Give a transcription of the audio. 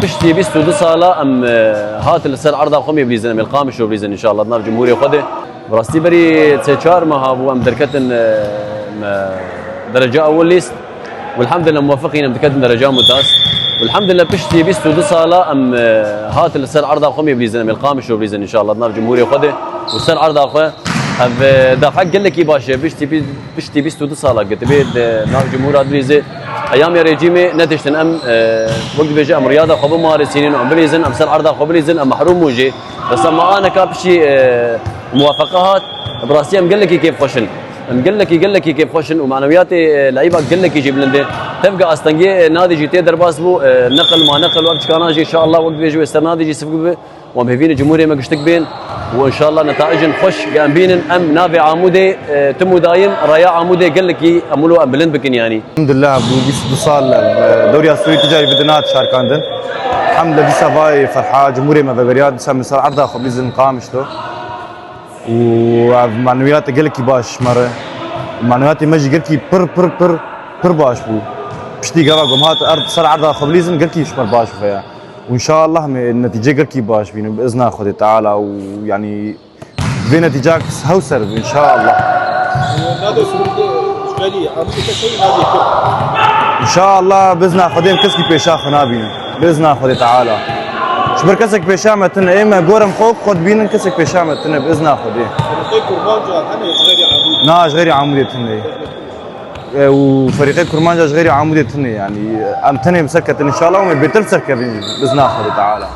بشتي بيستو دو صالة ام هات السر عرضها خمي بليزن ام القامش وبليزن ان شاء الله نار جمهوري خده براستي بري تسيتشار ما هابو ام دركتن درجة اول ليست والحمد لله موفقين ام دركتن درجة ممتاز والحمد لله بشتي بيستو دو صالة ام هات السر عرضها خمي بليزن ام القامش وبليزن ان شاء الله نار جمهوري خده والسر عرضها خو دا حق قال لك باشا بشتي بيستو دو صالة قلت بيد نار جمهور ادريزي ايام يا ريجيمي نتشتن ام وقت بيجي ام رياضه خو ممارسين ام بليزن ام سر عرضه خو بليزن ام محروم موجي بس اما انا كابشي موافقات براسي قال لك كيف خوشن قال لك كيف خوشن ومعنوياتي لعيبه قال لك يجيب لندن تبقى استنجي نادي جي درباس بو نقل ما نقل وقت كان اجي ان شاء الله وقت بيجي يستر نادي جي سفق ومهفين الجمهوريه ما قشتك بين وان شاء الله نتائج خوش جانبين ام نافع عمودي تمو داين رياء عمودي قال لك امولو ام بلند بكن يعني الحمد لله بوصال دوري السوري تجاري بدنات شاركاندن الحمد لله بيسا باي فرحة جمهورية ما بغريات بيسا مثال عرضها خو بيزن قامشتو ومعنوياتي قال لك باش مرة معنوياتي مجي قال لك بر باش بو بشتي قبل قمهات ارض صار عرضها خو بليزن قال لك يشمر باش فيها وان شاء الله النتيجة قال لك باش بينو باذن الله تعالى ويعني بنتيجة هوسر ان شاء الله نادي اشغاليه عم شيء نادي ان شاء الله باذن الله خديم كسكي بيشا خنابين باذن الله تعالى شبر كسك بيشا متن ايما غورم خوف خد بين كسك بيشا متن باذن الله خديم فريق كرمانجا انا غير عمودي ناش غير عمودي تني وفريق كرمانجا غير عمودي تني يعني ام تني مسكت ان شاء الله وما بيتل سكر باذن الله تعالى